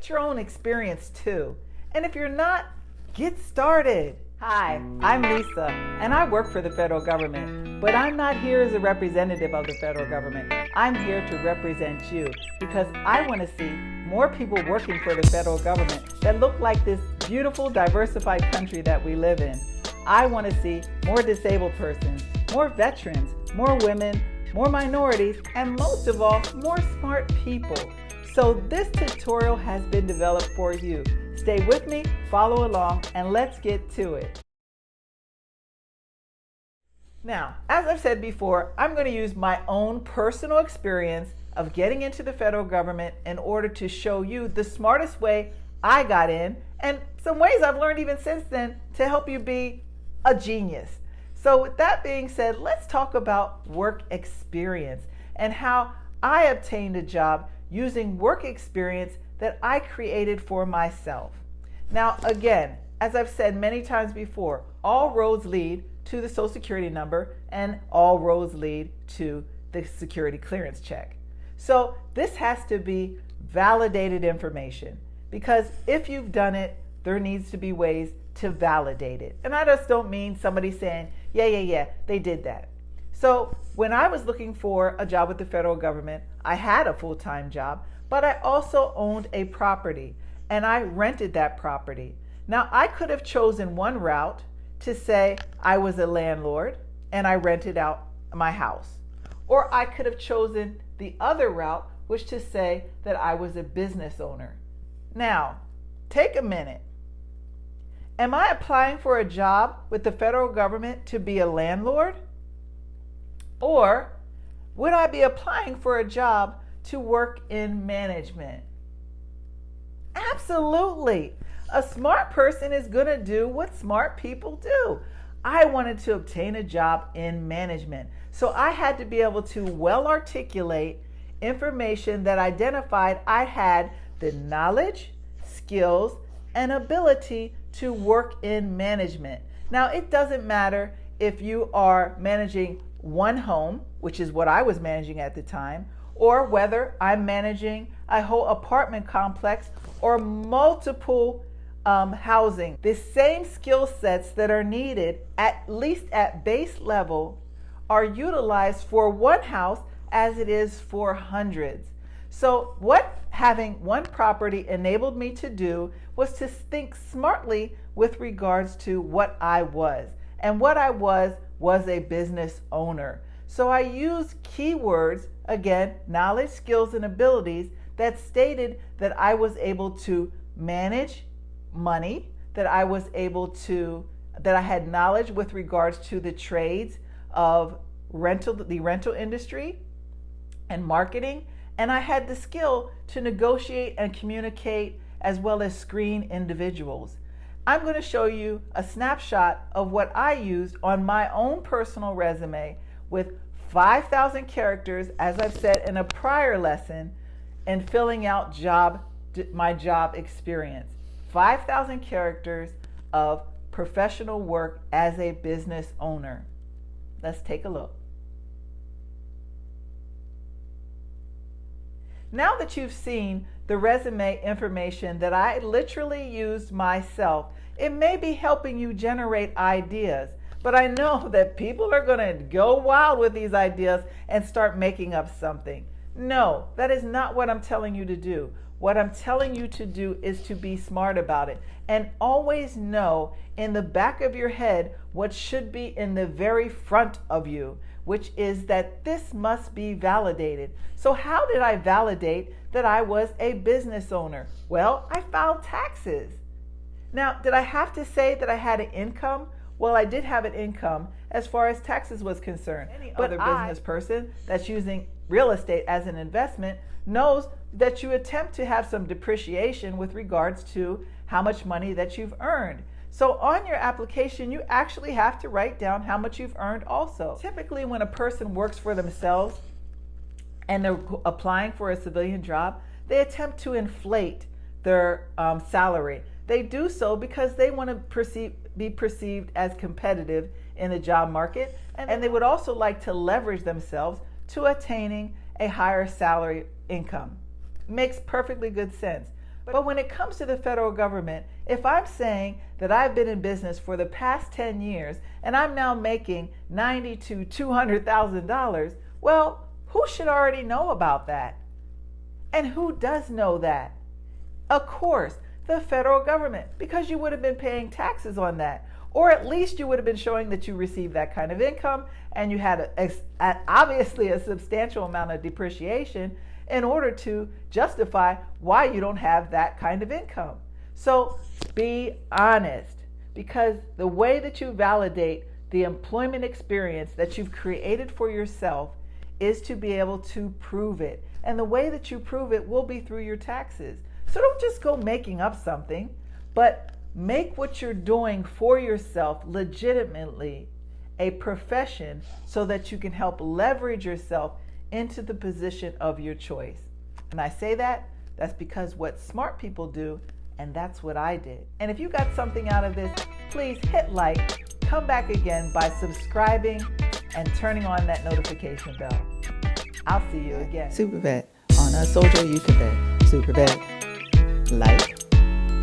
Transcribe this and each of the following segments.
Create your own experience too. And if you're not, get started. Hi, I'm Lisa, and I work for the federal government. But I'm not here as a representative of the federal government. I'm here to represent you because I want to see more people working for the federal government that look like this beautiful, diversified country that we live in. I want to see more disabled persons, more veterans, more women, more minorities, and most of all, more smart people. So this tutorial has been developed for you. Stay with me, follow along, and let's get to it. Now, as I've said before, I'm going to use my own personal experience of getting into the federal government in order to show you the smartest way I got in and some ways I've learned even since then to help you be a genius. So with that being said, let's talk about work experience and how I obtained a job using work experience that I created for myself. Now, again, as I've said many times before, all roads lead to the Social Security number and all roads lead to the security clearance check. So this has to be validated information because if you've done it, there needs to be ways to validate it. And I just don't mean somebody saying, yeah, they did that. So when I was looking for a job with the federal government, I had a full-time job, but I also owned a property and I rented that property. Now I could have chosen one route to say I was a landlord and I rented out my house. Or I could have chosen the other route, which to say that I was a business owner. Now, take a minute. Am I applying for a job with the federal government to be a landlord? Or would I be applying for a job to work in management? Absolutely. A smart person is going to do what smart people do. I wanted to obtain a job in management. So I had to be able to well articulate information that identified I had the knowledge, skills, and ability to work in management. Now, it doesn't matter if you are managing one home, which is what I was managing at the time, or whether I'm managing a whole apartment complex or multiple housing. The same skill sets that are needed, at least at base level, are utilized for one house as it is for hundreds. So what having one property enabled me to do was to think smartly with regards to what I was. And what I was a business owner. So I used keywords, again, knowledge, skills, and abilities that stated that I was able to manage money, that I had knowledge with regards to the trades of the rental industry and marketing, and I had the skill to negotiate and communicate as well as screen individuals. I'm going to show you a snapshot of what I used on my own personal resume with 5,000 characters, as I've said in a prior lesson, and filling out my job experience. 5,000 characters of professional work as a business owner. Let's take a look. Now that you've seen the resume information that I literally used myself, it may be helping you generate ideas, but I know that people are going to go wild with these ideas and start making up something. No, that is not what I'm telling you to do. What I'm telling you to do is to be smart about it and always know in the back of your head what should be in the very front of you, which is that this must be validated. So how did I validate that I was a business owner? Well, I filed taxes. Now, did I have to say that I had an income? Well, I did have an income as far as taxes was concerned. Any other business person that's using real estate as an investment knows that you attempt to have some depreciation with regards to how much money that you've earned. So on your application, you actually have to write down how much you've earned also. Typically, when a person works for themselves and they're applying for a civilian job, they attempt to inflate their salary. They do so because they want to be perceived as competitive in the job market, and they would also like to leverage themselves to attaining a higher salary income. Makes perfectly good sense. But when it comes to the federal government, if I'm saying that I've been in business for the past 10 years and I'm now making $90,000 to $200,000, well, who should already know about that? And who does know that? Of course, the federal government, because you would have been paying taxes on that. Or at least you would have been showing that you received that kind of income and you had obviously a substantial amount of depreciation in order to justify why you don't have that kind of income. So be honest, because the way that you validate the employment experience that you've created for yourself is to be able to prove it. And the way that you prove it will be through your taxes. So don't just go making up something, but make what you're doing for yourself legitimately a profession so that you can help leverage yourself into the position of your choice. And I say that's because what smart people do, and that's what I did. And if you got something out of this, please hit like, come back again by subscribing and turning on that notification bell. I'll see you again. Supervet on a Sojo Yucabet. Supervet. Like,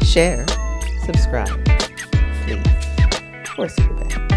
share, subscribe, please. For Supervet.